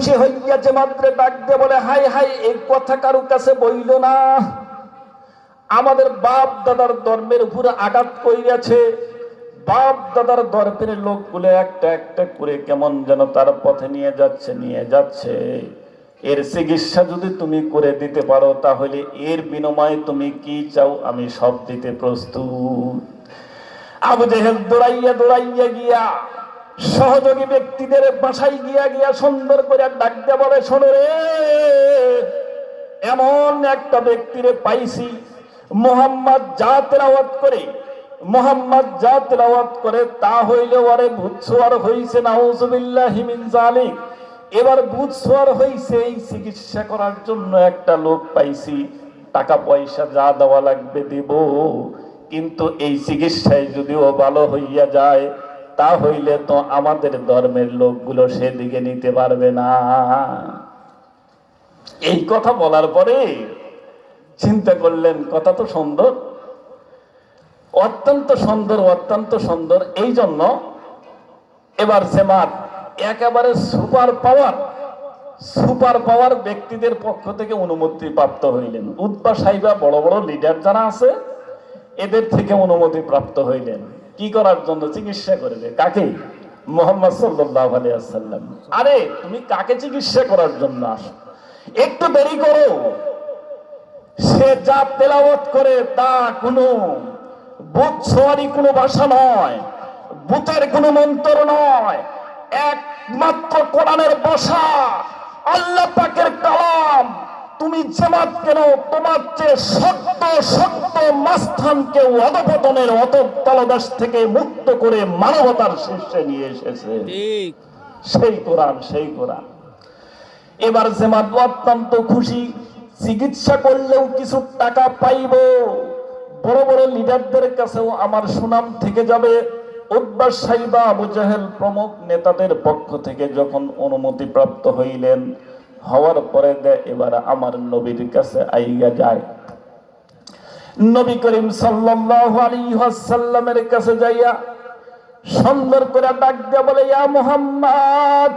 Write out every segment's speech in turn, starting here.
খুশি হইয়া যে মাত্র ডাক দিয়ে বলে, হাই হাই, এই কথা কারো কাছে বইল না। আমাদের বাপ দাদার ধর্মের উপরে আঘাত করিয়াছে। বাপ দাদার ধর্মের লোকগুলো একটা একটা করে কেমন যেন তার পথে নিয়ে যাচ্ছে। এর চিকিৎসা যদি তুমি করে দিতে পারো, তাহলে এর বিনিময়ে তুমি কি চাও, আমি সব দিতে প্রস্তুত। আবু জেহেল দৌড়াইয়া গিয়া সহযোগী ব্যক্তিদের বাসায় গিয়া সুন্দর করে ডাক দিয়ে বলে, শোনো রে, এমন একটা ব্যক্তিরে পাইছি, মুহাম্মদ যা তেলাওয়াত করে তা হইলে ওরে ভূত ছোঁয়ার হইছে, নাউযুবিল্লাহি মিন যালিক। এবার ভূত ছোঁয়ার হইছে, এই চিকিৎসা করার জন্য একটা লোক পাইছি, টাকা পয়সা যা দেওয়া লাগবে দিব, কিন্তু এই চিকিৎসায় যদিও ভালো হইয়া যায়, তা হইলে তো আমাদের ধর্মের লোকগুলো সেদিকে নিতে পারবে না। এই কথা বলার পরে চিন্তা করলেন, কথা তো সুন্দর, অত্যন্ত সুন্দর। এই জন্য এবার জামাত একেবারে সুপার পাওয়ার ব্যক্তিদের পক্ষ থেকে অনুমতি প্রাপ্ত হইলেন। উৎপা সাহেবা বড় বড় লিডার যারা আছে, এদের থেকে অনুমতি প্রাপ্ত হইলেন কি করার জন্য, চিকিৎসা করবে। কাকে? মুহাম্মদ সাল্লাল্লাহু আলাইহি ওয়াসাল্লাম। আরে তুমি কাকে চিকিৎসা করার জন্য আসো, একটু দেরি করো। সে যা তেলাওয়াত করে তা কোনো ভূত ছোঁয়ারই কোনো ভাষা নয়, ভূতের কোনো মন্ত্র নয়, একমাত্র কোরআনের ভাষা, আল্লাহ পাকের কালাম। তুমি জামাত কেন, তোমার চেয়ে শক্ত মাস্তানকে অধপতনের অতলদাস থেকে মুক্ত করে মানবতার শীর্ষে নিয়ে এসেছে সেই কোরআন। এবার জামাত অত্যন্ত খুশি, চিকিৎসা করলেও কিছু টাকা পাইব, বড় বড় লিডারদের কাছেও আমার সুনাম থেকে যাবে। উতবা সাইবা আবু জাহেল প্রমুখ নেতাদের পক্ষ থেকে যখন অনুমতি প্রাপ্ত হইলেন, হওয়ার পরে এবার আমার নবীর কাছে আইয়া যায়। নবী করিম সাল্লাল্লাহু আলাইহি ওয়াসাল্লামের কাছে যাইয়া সুন্দর করে ডাক দিয়ে বলে, ইয়া মুহাম্মদ।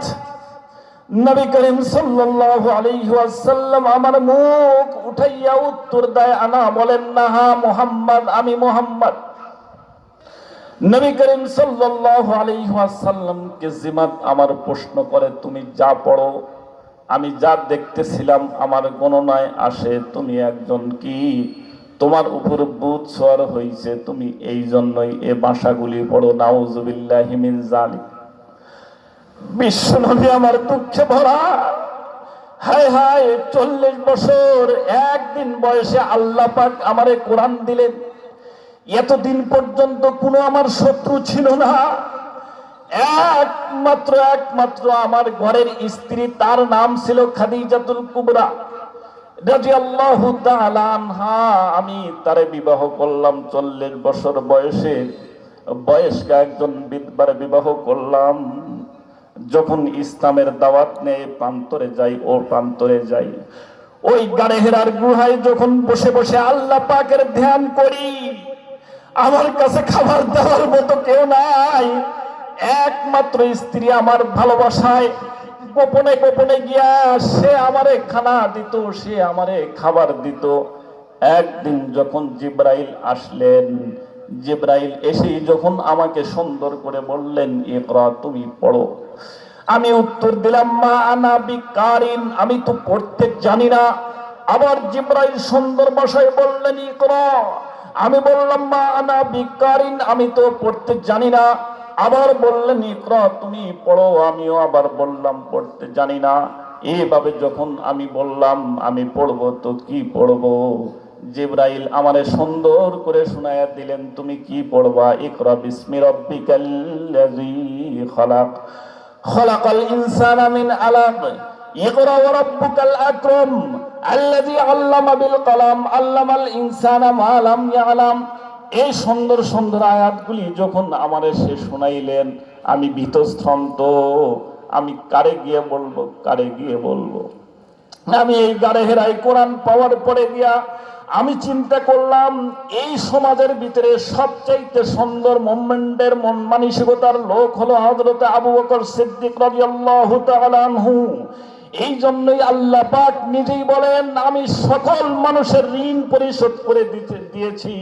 নবী করিম সাল্লাল্লাহু আলাইহি ওয়াসাল্লাম আমার মুখ উঠাইয়া উত্তর দেয়, আনা, বলেন না, হা মুহাম্মদ, আমি মুহাম্মদ। নবী করিম সাল্লাল্লাহু আলাইহি ওয়াসাল্লাম কে জিমাত আমার প্রশ্ন করে, তুমি যা পড়ো, আমি যা দেখতেছিলাম আমার গণনায় আসে, তুমি একজন কি, তোমার উপর ভূত ছোঁয়ার হইছে, তুমি এই জন্যই এ ভাষাগুলি পড়ো, নাউযুবিল্লাহি মিন যালিক। বিশ্বনবী আমার দুঃখে ভরা, হায় হায়, 40 বছর একদিন বয়সে আল্লাহ পাক আমারে কোরআন দিলেন। এতদিন পর্যন্ত কোনো আমার শত্রু ছিল না, একমাত্র আমার ঘরের স্ত্রী, তার নাম ছিল খাদিজাতুল কুবরা রাদিয়াল্লাহু তাআলা আনহা। আমি তারে বিবাহ করলাম 40 বছর বয়সে, বয়স্ক একজন বিধবার বিবাহ করলাম। যখন ইসলামের দাওয়াত নিয়ে প্রান্তরে যাই, ওই গাড়ে হেরার গুহায় যখন বসে বসে আল্লাহ পাকের ধ্যান করি, আমার কাছে খাবার দেওয়ার মতো কেউ নাই, একমাত্র স্ত্রী আমার ভালোবাসায় গোপনে গিয়া সে আমারে খানা দিত, সে আমারে খাবার দিত। একদিন যখন জিব্রাইল আসলেন, জিব্রাইল এসে যখন আমাকে সুন্দর করে বললেন, ইকরা, তুমি পড়ো। আমি উত্তর দিলাম, মা আনা বিকারিন, আমি তো পড়তে জানি না। আবার জিব্রাইল সুন্দর ভাষায় বললেন, ইকরা। আমি বললাম, মা আনা বিকারিন, আমি তো পড়তে জানি না। আবার বললেন, ইকরা, তুমি পড়ো। আমিও আবার বললাম, পড়তে জানি না। এইভাবে যখন আমি বললাম আমি পড়বো, তো কি পড়বো, জিব্রাইল আমারে সুন্দর করে শুনাইয়া দিলেন, তুমি কি পড়বা, ইকরা বিসমি রাব্বিকাল্লাযী খালাক, খালাকাল ইনসানা মিন আলাক, ইকরা ওয়া রাব্বুকাল আকরাম আল্লাযী আল্লামা বিল কলম আল্লামাল ইনসানা মা লাম ইয়ালাম। এই সুন্দর আয়াতগুলি যখন আমারে সে শুনাইলেন, আমি ভীতস্ত্রন্ত, আমি কারে গিয়ে বলবো। আমি এই গাড়ে হেরাই কোরআন পাওয়ার পরে গিয়া আমি চিন্তা করলাম, এই সমাজের ভিতরে সবচাইতে সুন্দর মুভমেন্টের মন মানসিকতার লোক হলো হযরত আবু বকর সিদ্দিক রাদিয়াল্লাহু তাআলা আনহু। এই জন্যই আল্লাহ পাক নিজেই বলেন, আমি সকল মানুষের ঋণ পরিশোধ করে দিয়েছি,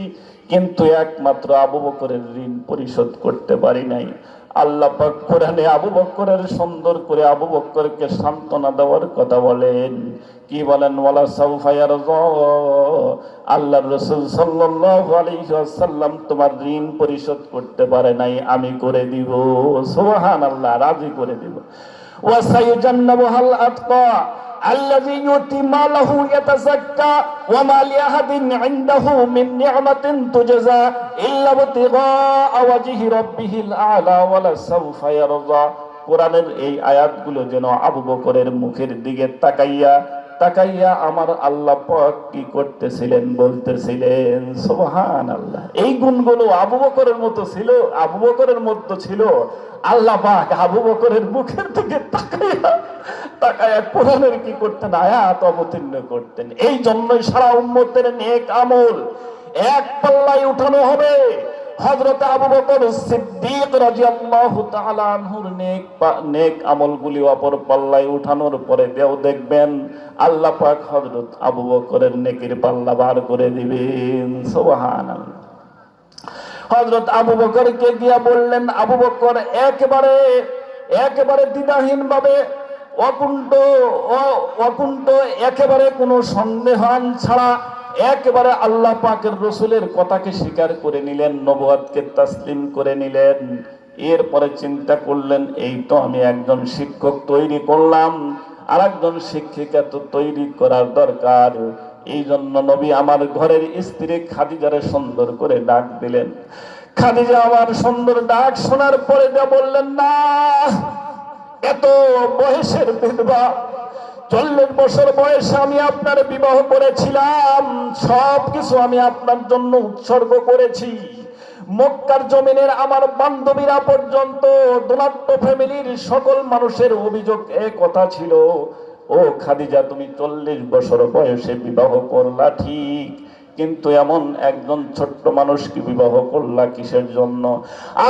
কিন্তু একমাত্র আবু বকরের ঋণ পরিশোধ করতে পারি নাই। আল্লাহ পাক কোরআনে আবু বকরের সুন্দর করে আবু বকরকে সান্ত্বনা দেওয়ার কথা বলেন। কি বলেন? ওয়ালা সাউফা ইয়ারযা, আল্লাহর রাসূল সাল্লাল্লাহু আলাইহি ওয়াসাল্লাম তোমার ঋণ পরিশোধ করতে পারে নাই, আমি করে দিব। সুবহানাল্লাহ, রাজি করে দিব। ওয়া সায়ুজান্নাবুহাল আতকা الذي يؤتي ماله يتزكى وما لأحد عنده من نعمة تجزى إلا ابتغاء وجه ربه الأعلى ولسوف يرضى। কোরআনের এই আয়াতগুলো যেন আবু বকরের মুখের দিকে তাকাইয়া আমার আল্লাহ পাক কি করতেছিলেন, বলতেছিলেন সুবহানাল্লাহ। এই গুণগুলো আবু বকরের মতো ছিল, আবু বকরের মধ্যে ছিল। আল্লাহ পাক আবু বকরের মুখের দিকে তাকাইয়া কোরআনের কি করতেন, আয়াত অবতীর্ণ করতেন। এই জন্যই সারা উম্মতের নেক আমল এক পাল্লায় উঠানো হবে। হযরত আবু বকর সিদ্দিক রাদিয়াল্লাহু তাআলা আনহুর নেক আমলগুলি অপর পাল্লায় উঠানোর পরে দেখবেন আল্লাহ পাক হযরত আবু বকরের নেকির পাল্লা বার করে দিবেন। সুবহানাল্লাহ। হযরত আবু বকরকে গিয়া বললেন, আবু বকর একেবারে দ্বিধাহীন ভাবে অকুণ্ঠ একেবারে কোনো সন্দেহান ছাড়া একেবারে আল্লাহ পাকের রসুলের কথাকে স্বীকার করে নিলেন, নবুয়তকে তাসলিম করে নিলেন। এরপরে চিন্তা করলেন, এই তো আমি একজন শিক্ষক তৈরি করলাম, আর একজন শিক্ষিকা তো তৈরি করার দরকার। এই জন্য নবী আমার ঘরের স্ত্রী খাদিজারে সুন্দর করে ডাক দিলেন। খাদিজা আমার সুন্দর ডাক শোনার পরে বললেন, না, এত বয়সের বিধবা, 40 বছর বয়সে আমি আপনার বিবাহ করেছিলাম, সবকিছু আমি আপনার জন্য উৎসর্গ করেছি। মক্কার জমিনের আমার বান্ধবীরা পর্যন্ত, দোনাট্য ফ্যামিলির সকল মানুষের অভিযোগ এক কথা ছিল, ও খাদিজা তুমি 40 বছর বয়সে বিবাহ করলা ঠিক, কিন্তু এমন একজন ছোট্ট মানুষকে বিবাহ করলা কিসের জন্য?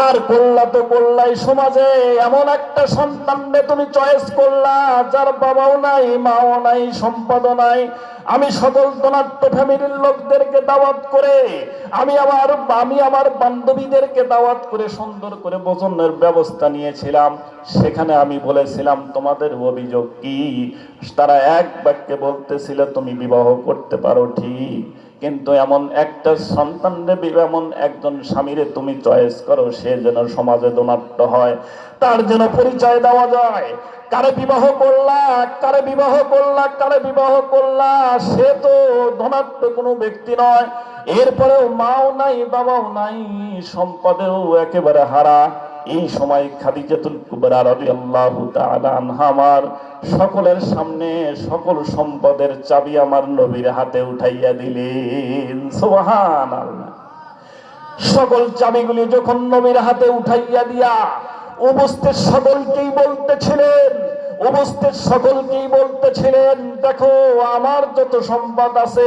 আর করলা তো করলাই সমাজে এমন একটা সন্তানকে তুমি চয়েস করলা যার বাবাও নাই, মাও নাই, সম্পদও নাই। আমি সকল ধনাঢ্য ফ্যামিলির লোকদেরকে দাওয়াত করে, আমি আমার বান্ধবীদেরকে দাওয়াত করে সুন্দর করে ভোজনের ব্যবস্থা নিয়েছিলাম। সেখানে আমি বলেছিলাম তোমাদের অভিযোগ কি? তারা এক বাক্যে বলতেছিল তুমি বিবাহ করতে পারো ঠিক, কিন্তু এমন একটা সন্তানরে, এমন একজন স্বামীরে তুমি চয়েস করো সে যেন সমাজে ধনাঢ্য হয়, তার যেন পরিচয় দেওয়া যায়। কারে বিবাহ করলা, কারে বিবাহ করলা, কারে বিবাহ করলা, সে তো ধনাঢ্য কোনো ব্যক্তি নয়, এরপরেও মাও নাই, বাবাও নাই, সম্পদেও একেবারে হারা। এই সময় খাদিজাতুল কুবরা রাদিয়াল্লাহু তাআলা আনহা আমার সকলের সামনে সকল সম্পদের চাবি আমার নবীর হাতে উঠাইয়া দিলেন। সুবহানাল্লাহ। সকল চাবিগুলি যখন নবীর হাতে উঠাইয়া দিয়া উপস্থিত সকলকেই বলতেছিলেন, দেখো আমার যত সম্পদ আছে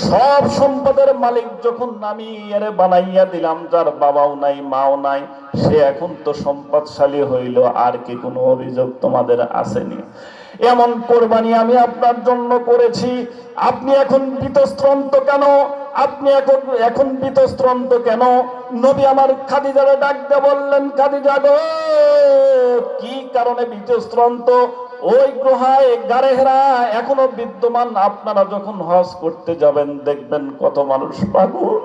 সব সম্পদের মালিক যখন আমি এর বানাইয়া দিলাম, যার বাবাও নাই, মাও নাই, সে এখন তো সম্পদশালী হইল, আর কি কোনো অভিযোগ তোমাদের আসেনি? এমন কোরবানি আমি আপনার জন্য করেছি, আপনি এখন বীতশ্রান্ত কেন? আপনি এখন বীতশ্রান্ত কেন? নবী আমার খাদিজারে ডাক দিয়ে বললেন, খাদিজা গো, কি কারণে বীতশ্রান্ত? ওই গ্রহায় গারেহরা এখনো বিদ্যমান। আপনারা যখন হজ করতে যাবেন দেখবেন কত মানুষ পাগল,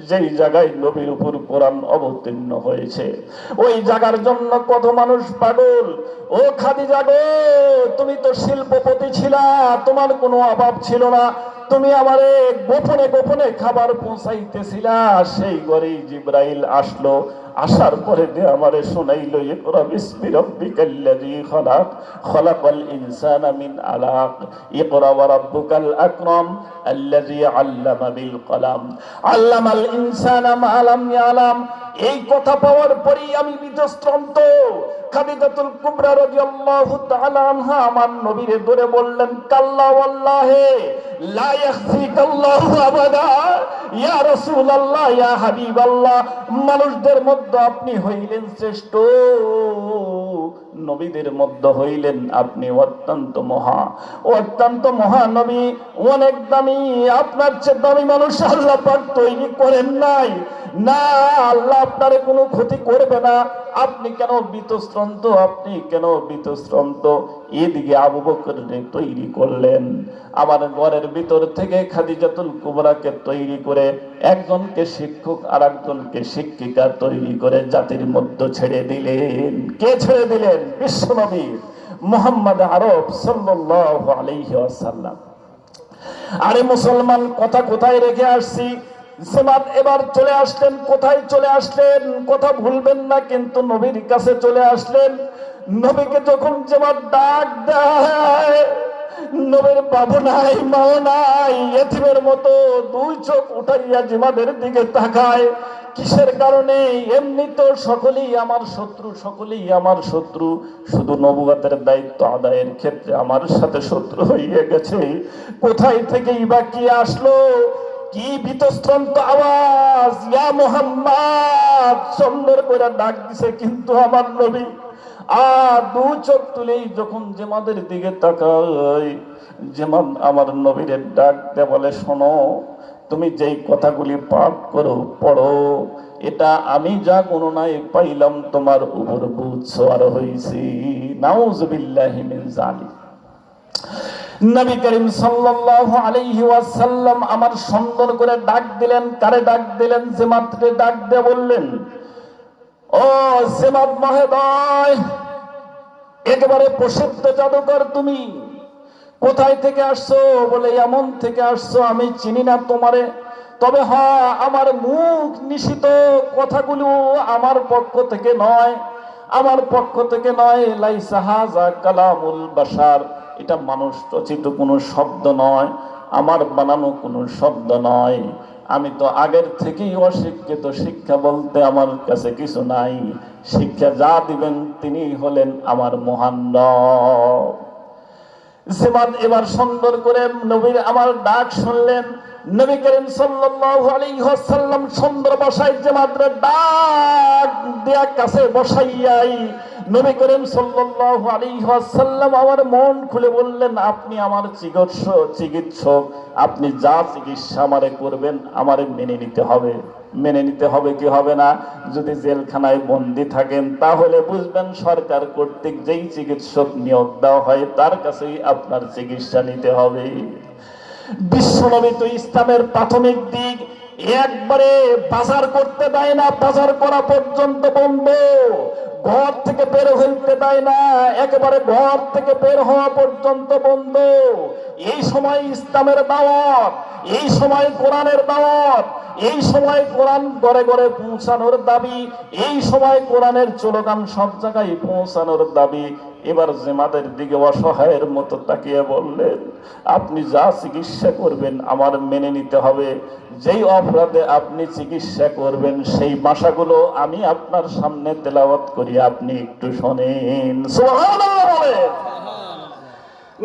যেই জায়গায় নবীর উপর কোরআন অবতীর্ণ হয়েছে ওই জায়গার জন্য কত মানুষ পাগল। ও খাদিজা গো, তুমি তো শিল্পপতি ছিলা, তোমার কোনো অভাব ছিল না, তুমি আমারে গোপনে গোপনে খাবার পৌঁছাইতেছিলা। সেই ঘরেই জিবরাইল আসলো, আসার পরে দিয়ে আমারে শোনাইল, ইকরা বিসমি রাব্বিকাল্লাযী খালাক, খালাকাল ইনসানা মিন আলাক, ইকরা ওয়া রাব্বুকাল আকরাম আল্লাযী আল্লামা বিল কলাম, আল্লামাল ইনসানা মা লাম ইয়ালাম। এই কথা পাওয়ার পরেই আমি বিতশ্রান্ত। খাদিজাতুল কুবরা রাদিয়াল্লাহু তাআলা আনহা আমার নবীরে ধরে বললেন, কাল্লা ওয়াল্লাহি লা ইয়াখফিকাল্লাহু আবাদা ইয়া রাসূলুল্লাহ, ইয়া হাবিবাল্লাহ, মানুষদের মধ্যে আপনি হইলেন শ্রেষ্ঠ, নবীদের মধ্যে হইলেন আপনি অত্যন্ত মহানবী, অনেক দামি। আপনার চেয়ে দামি মানুষ আল্লাহ পাক তৈরি করেন নাই। না, আল্লাহ আপনার কোনো ক্ষতি করবে না। আপনি কেন বীতশ্রান্ত? এদিকে আবু বকরকে তৈরি করলেন। আমার ঘরের ভিতর থেকে খাদিজাতুল কুবরাকে তৈরি করে একজনকে শিক্ষক আর একজনকে শিক্ষিকা তৈরি করে জাতির মধ্যে ছেড়ে দিলেন। কে ছেড়ে দিলেন? বিশ্বনবী মুহাম্মদ আরব সাল্লাল্লাহু আলাইহি ওয়াসাল্লাম। আরে মুসলমান, কথা কোথায় রেখে আসছি? জামাত এবার চলে আসলেন। কোথায় চলে আসলেন? কথা ভুলবেন না, কিন্তু নবীর কাছে চলে আসলেন। নবীকে যখন জামাত ডাক দেয়, নবীর বাবু নাই, মাও নাই, এতিমের মতো দুই চোখ উঠাইয়া জিমাদের দিকে তাকায়। কিসের কারণে? এমনি তো সকলেই আমার শত্রু, শুধু নবুয়তের দায়িত্ব আদায়ের ক্ষেত্রে আমার সাথে শত্রু হয়ে গেছে। কোথায় থেকে বা কি আসলো? কি বীতশ্রান্ত আওয়াজ! ইয়া মুহাম্মদ সুন্দর করে ডাক দিছে, কিন্তু আমার নবী দু চোখ তুলেই যখন জেমাদের দিকে তাকায়, যেমন আমার নবীর ডাক দে বলে, শোনো, তুমি যেই কথাগুলি পাঠ করো, পড়ো, এটা আমি যা গণনায় পাইলাম তোমার উপর বুঝছোয়ার হয়েছি। নাউযুবিল্লাহি মিন যালিক। নবী করিম সাল্লাল্লাহু আলাইহি ওয়াসাল্লাম আমার সুন্দর করে ডাক দিলেন। কারে ডাক দিলেন? জামাতরে ডাক দিয়ে বললেন, ও জামাত মহোদয়, একেবারে প্রসিদ্ধ জাদুকর তুমি, কোথায় থেকে আসছো? বলে, এমন থেকে আসছো আমি চিনি না তোমারে, তবে হ্যাঁ, আমার মুখ নিষিদ্ধ কথাগুলো আমার পক্ষ থেকে নয়। লাইসা হাযা কালামুল বাশার, এটা মানুষ রচিত কোনো শব্দ নয়, আমার বানানো কোনো শব্দ নয়। আমি তো আগের থেকেই অশিক্ষিত, শিক্ষা বলতে আমার কাছে কিছু নাই। শিক্ষা যা দিবেন তিনি হলেন আমার মহান রব। জামাত এবার সুন্দর করে নবীর আমার ডাক শুনলেন। নবী করিম সাল্লাল্লাহু আলাইহি ওয়াসাল্লাম সুন্দর ভাষায় জামাতরে ডাক দেয়া কাছে বসাইয়াই নবী করিম সাল্লাল্লাহু আলাইহি ওয়াসাল্লাম আমার মন খুলে বললেন, আপনি আমার চিকিৎসক, আপনি যা চিকিৎসা আমারে করবেন আমারে মেনে নিতে হবে কি হবে না? যদি জেলখানায় বন্দী থাকেন তাহলে বুঝবেন সরকার কর্তৃক যেই চিকিৎসক নিয়োগ দেওয়া হয় তার কাছেই আপনার চিকিৎসা নিতে হবে। বিশ্বনবী তো ইসলামের প্রাথমিক দিক একবারে বাজার করতে দেয় না, বাজার করা পর্যন্ত বন্ধ। ঘর থেকে বের হইতে দেয় না, একেবারে ঘর থেকে বের হওয়া পর্যন্ত বন্ধ। এই সময় ইসলামের দাওয়াত, এই সময় কোরআনের দাওয়াত, এই সময় কোরআন ঘরে ঘরে পৌঁছানোর দাবি, এই সময় কোরআনের স্লোগান সব জায়গায় পৌঁছানোর দাবি। এবার জামাতের দিকে অসহায়ের মতো তাকিয়ে বললেন, আপনি যা চিকিৎসা করবেন আমার মেনে নিতে হবে। যেই অপরাধে আপনি চিকিৎসা করবেন সেই ভাষাগুলো আমি আপনার সামনে তেলাওয়াত করি, আপনি একটু শোনেন। সুবহানাল্লাহ বলেন।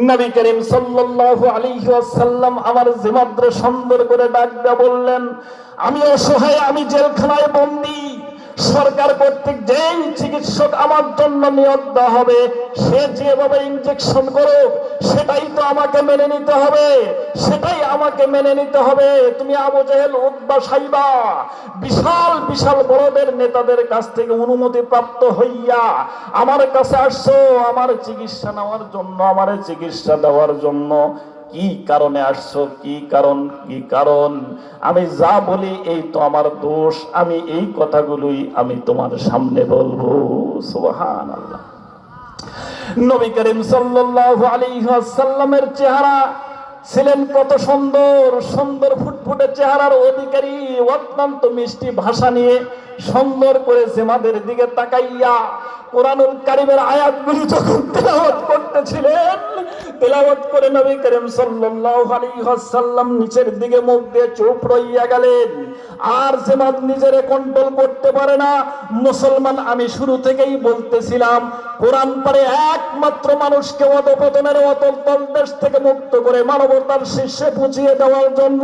নবী করিম সাল্লাল্লাহু আলাইহি ওয়াসাল্লাম আমার জামাতরে সুন্দর করে ডাক দিয়ে বললেন, আমি অসহায়, আমি জেলখানায় বন্দী। সরকার কর্তৃক যেই চিকিৎসক আমার জন্য নিয়োগ দেওয়া হবে, সে যেভাবে ইনজেকশন করুক সেটাই তো আমাকে মেনে নিতে হবে। তুমি আবু জেহেল, উতবা, সাইবা, বিশাল বড়দের নেতাদের কাছ থেকে অনুমতি প্রাপ্ত হইয়া আমার কাছে আসছো আমার চিকিৎসা নেওয়ার জন্য, আমার চিকিৎসা দেওয়ার জন্য। কি কারণে আসছো? কি কারণ? আমি যা বলি এই তো আমার দোষ, আমি এই কথাগুলোই আমি তোমার সামনে বলবো। সুবহানাল্লাহ। নবী করিম সাল্লাল্লাহু আলাইহি ওয়াসাল্লামের চেহারা ছিলেন কত সুন্দর ফুটফুটে চেহারার অধিকারী, অত্যন্ত মিষ্টি ভাষা নিয়ে সুন্দর করে জামাতের দিকে তাকাইয়া কোরআনুল কারীমের আয়াতগুলি যখন তেলাওয়াত করতেছিলেন, তেলাওয়াত করে নবী করিম সাল্লাল্লাহু আলাইহি ওয়াসাল্লাম নিচের দিকে মুখ দিয়ে চুপ রইয়া গেলেন। আর জামাত নিজেরে কন্ট্রোল করতে পারে না। মুসলমান, আমি শুরু থেকেই বলতেছিলাম, কোরআন পারে একমাত্র মানুষকে অধঃপতনের অতল তলদেশ থেকে মুক্ত করে মানবতার শীর্ষে পৌঁছিয়ে দেওয়ার জন্য।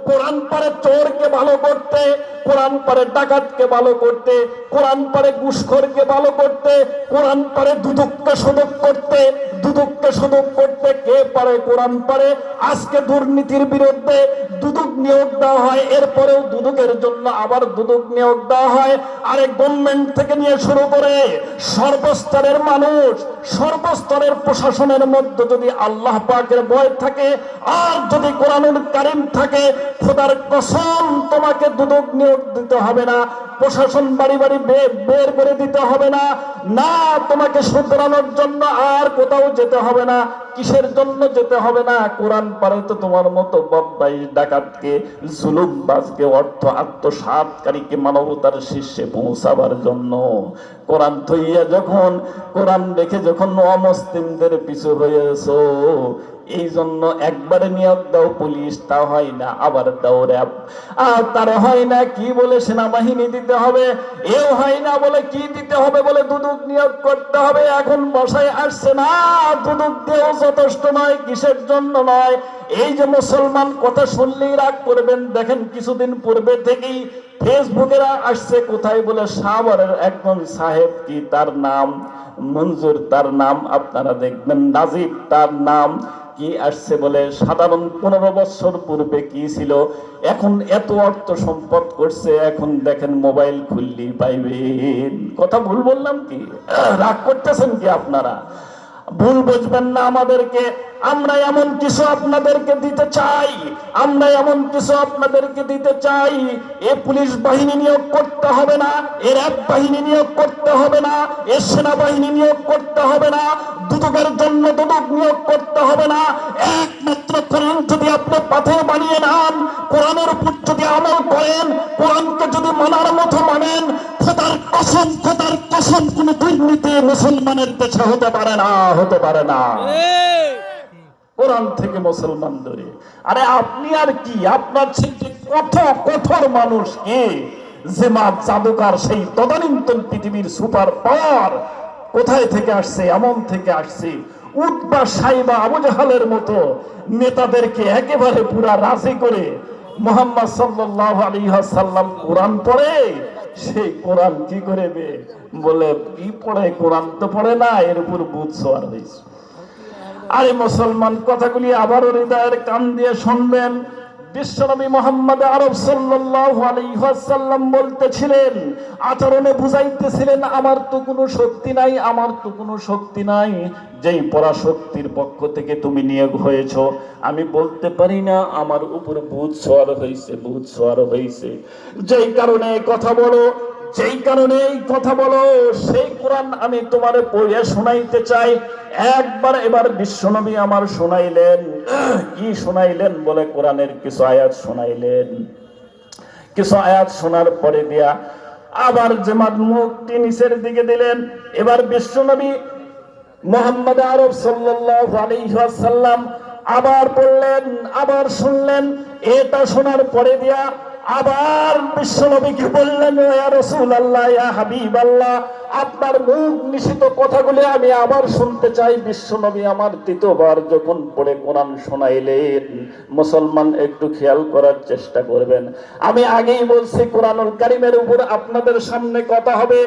কোরআন পারে চোরকে ভালো করতে, কোরআন পারে ডাকাতকে ভালো করতে, কোরআন পারে ঘুষখোরকে ভালো করতে, কোরআন পারে দুদককে সদক করতে, দুদককে সদক করতে কে পারে? কোরআন পারে। আজকে দুর্নীতির বিরুদ্ধে দুদক নিয়োগ দেওয়া হয়, এরপরেও দুদকের জন্য আবার দুদক নিয়োগ দেওয়া হয়। আরে গভর্নমেন্ট থেকে নিয়ে শুরু করে সর্বস্তরের মানুষ, সর্বস্তরের প্রশাসনের মধ্যে যদি আল্লাহ পাকের ভয় থাকে আর যদি কোরআনুল কারীম থাকে, খোদার কসম তোমাকে দুদক নিয়োগ দিতে হবে না, প্রশাসন বাড়ি বাড়ি বের করে দিতে হবে না, না তোমাকে শুধরানোর জন্য আর কোথাও যেতে হবে না। কিসের জন্য যেতে হবে না? কোরআন পারে তো তোমার মতো বদমাইশ ডাকাতকে, জুলুমবাজকে, অর্থ আত্মসাৎকারীকে মানবতার শীর্ষে পৌঁছাবার জন্য। কোরআন থইয়া যখন, কোরআন দেখে যখন অমুসলিমদের পিছু হয়েছো, এই জন্য একবারে নিয়োগ দাও পুলিশ, তা হয় না, আবার দাও র্যাব, আর তার হয় না কি বলে সেনাবাহিনী দিতে হবে, এও হয় না বলে কি দিতে হবে বলে দুদক নিয়োগ করতে হবে। এখন বসায় আসছে না, দুদক দিয়েও যথেষ্ট নয়। কিসের জন্য নয়? এই যে মুসলমান কথা শুনলেই রাগ করবেন, দেখেন কিছুদিন পূর্বে থেকেই ফেসবুকেরা আসছে কোথায় বলে সাভারের একজন সাহেব, কি তার নাম মঞ্জুর, তার নাম আপনারা দেখবেন, নাজিব তার নাম, কি আসছে বলে সাধারণ 15 বছর পূর্বে কি ছিল, এখন এত অর্থ সম্পদ করছে, এখন দেখেন মোবাইল খুললেই পাইবেন। কথা ভুল বললাম কি? রাগ করতেছেন কি আপনারা? ভুল বুঝবেন না আমাদেরকে। আমরা এমন কিছু আপনাদেরকে দিতে চাই, আমরা এমন কিছু আপনাদেরকে দিতে চাই। এ পুলিশ বাহিনী নিয়োগ করতে হবে না, এর এক বাহিনী নিয়োগ করতে হবে না, এর সেনাবাহিনী নিয়োগ করতে হবে না, দুদকের জন্য দুদক নিয়োগ করতে হবে না। একমাত্র কোরআন যদি আপনি পাথে বানিয়ে নেন, কোরআনের উপর যদি আমল করেন, কোরআনকে যদি মানার মতো মানেন, খোদার কসম, খোদার কসম, কোন দুর্নীতি মুসলমানের দেশে হতে পারে না, হতে পারে না। কোরআন থেকে মুসলমান ধরে। আরে আপনি আর কি, আপনার ছেলে কত কঠোর মানুষ, কে জেমাত জাদুকার, সেই তদানীন্তন পৃথিবীর সুপার পাওয়ার কোথায় থেকে আসছে? এমন থেকে আসছে উতবা সাইবা আবু জাহালের মতো নেতাদেরকে একেবারে পুরা রাজি করে মুহাম্মদ সাল্লাল্লাহু আলাইহি ওয়াসাল্লাম কোরআন পড়ে, সেই কোরআন কি করে বলে কি পড়ে? কোরআন তো পড়ে না, এর উপর বুঝ সোয়ার হয়েছে। আরে মুসলমান, কথাগুলি আবারও হৃদয়ের কান দিয়ে শুনবেন। বিশ্বনবী মুহাম্মদ আরব সাল্লাল্লাহু আলাইহি ওয়াসাল্লাম বলতেছিলেন, আচরণে বুঝাইতেছিলেন, আমার তো কোনো শক্তি নাই, আমার তো কোনো শক্তি নাই। যেই পরাশক্তির পক্ষ থেকে তুমি নিয়োগ হয়েছো, আমি বলতে পারি না, আমার উপর বুঝ সোয়ার হয়েছে, বুঝ সোয়ার হয়েছে। যেই কারণে কথা বলো, যেই কারণে এই কথা বলো, সেই কোরআন আমি তোমারে পড়ে শোনাইতে চাই। একবার এবার বিশ্বনবী আমার শোনাইলেন। কি শোনাইলেন বলে? কোরআনের কিছু আয়াত শোনাইলেন। কিছু আয়াত শোনার পরে দিয়া আবার জামাত মুখটি নিচের দিকে দিলেন। এবার বিশ্বনবী মুহাম্মদ আরব সাল্লাল্লাহু আলাইহি ওয়াসাল্লাম আবার বললেন, আবার শুনলেন। এটা শোনার পরে দিয়া আবার বিশ্বনবীকে বললেন, ইয়া রাসূলুল্লাহ, ইয়া হাবিবাল্লাহ, আপনার মুখ নিষিদ্ধ কথাগুলি আমি আবার শুনতে চাই। বিশ্বনবী আমার তৃতীয়বার যখন পড়ে কোরআন শোনাইলেন, মুসলমান একটু খেয়াল করার চেষ্টা করবেন। আমি আগেই বলছি কোরআনুল কারীমের উপর আপনাদের সামনে কথা হবে।